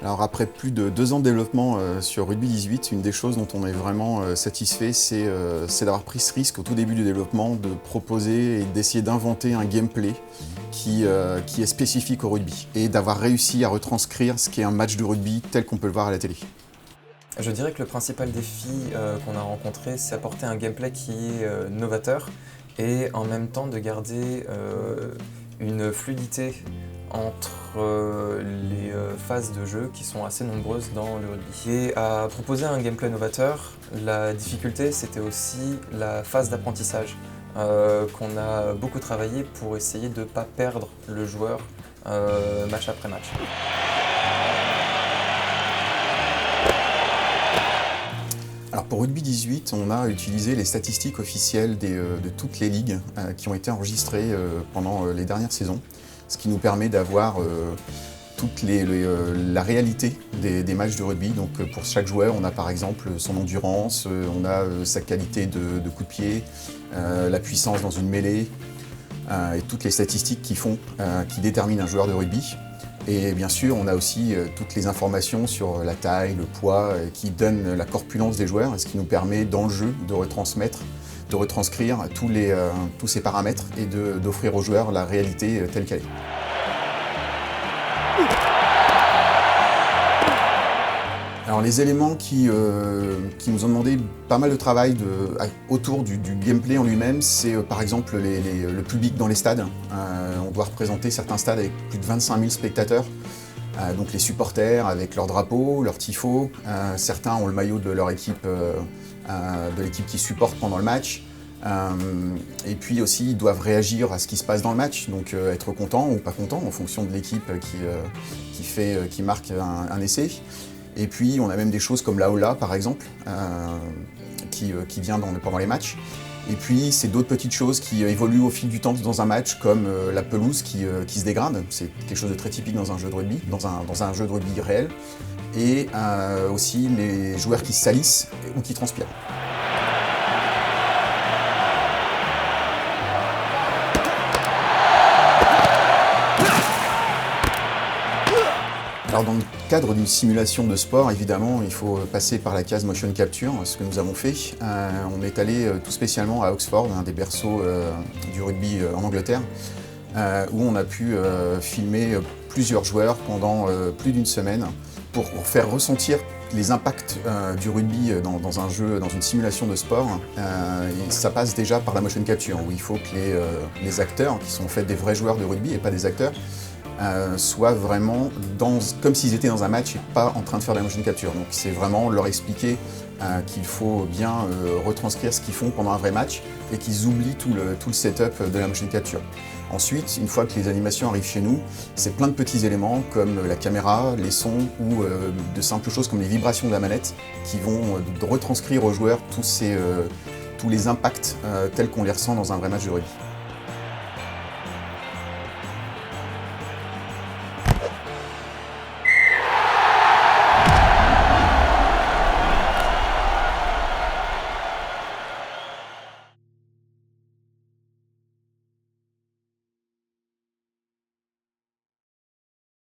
Alors après plus de 2 ans de développement sur Rugby 18, une des choses dont on est vraiment satisfait, c'est d'avoir pris ce risque au tout début du développement de proposer et d'essayer d'inventer un gameplay qui est spécifique au rugby et d'avoir réussi à retranscrire ce qu'est un match de rugby tel qu'on peut le voir à la télé. Je dirais que le principal défi qu'on a rencontré, c'est apporter un gameplay qui est novateur et en même temps de garder une fluidité entre les phases de jeu qui sont assez nombreuses dans le rugby. Et à proposer un gameplay novateur, la difficulté c'était aussi la phase d'apprentissage qu'on a beaucoup travaillé pour essayer de ne pas perdre le joueur match après match. Alors pour Rugby 18, on a utilisé les statistiques officielles de toutes les ligues qui ont été enregistrées pendant les dernières saisons, ce qui nous permet d'avoir la réalité des matchs de rugby. Donc pour chaque joueur, on a par exemple son endurance, on a sa qualité de coup de pied, la puissance dans une mêlée, et toutes les statistiques qui déterminent un joueur de rugby. Et bien sûr, on a aussi toutes les informations sur la taille, le poids, qui donnent la corpulence des joueurs, ce qui nous permet dans le jeu de retranscrire tous ces paramètres et d'offrir aux joueurs la réalité telle qu'elle est. Alors les éléments qui nous ont demandé pas mal de travail autour du gameplay en lui-même, c'est par exemple le public dans les stades. On doit représenter certains stades avec plus de 25 000 spectateurs, donc les supporters avec leur drapeau, leur tifo. Certains ont le maillot de leur équipe, de l'équipe qui supporte pendant le match. Et puis aussi, ils doivent réagir à ce qui se passe dans le match, donc être contents ou pas contents en fonction de l'équipe qui marque un essai. Et puis on a même des choses comme la Ola par exemple, qui vient pendant les matchs. Et puis c'est d'autres petites choses qui évoluent au fil du temps dans un match, comme la pelouse qui se dégrade. C'est quelque chose de très typique dans un jeu de rugby, dans un jeu de rugby réel. Et aussi les joueurs qui se salissent ou qui transpirent. Alors dans le cadre d'une simulation de sport, évidemment, il faut passer par la case motion capture, ce que nous avons fait. On est allé tout spécialement à Oxford, un des berceaux du rugby en Angleterre, où on a pu filmer plusieurs joueurs pendant plus d'une semaine pour faire ressentir les impacts du rugby dans un jeu, dans une simulation de sport. Et ça passe déjà par la motion capture, où il faut que les acteurs, qui sont en fait des vrais joueurs de rugby et pas des acteurs, soient vraiment comme s'ils étaient dans un match et pas en train de faire de la motion capture. Donc c'est vraiment leur expliquer qu'il faut bien retranscrire ce qu'ils font pendant un vrai match et qu'ils oublient tout le setup de la motion capture. Ensuite, une fois que les animations arrivent chez nous, c'est plein de petits éléments comme la caméra, les sons ou de simples choses comme les vibrations de la manette qui vont retranscrire aux joueurs tous les impacts tels qu'on les ressent dans un vrai match de rugby.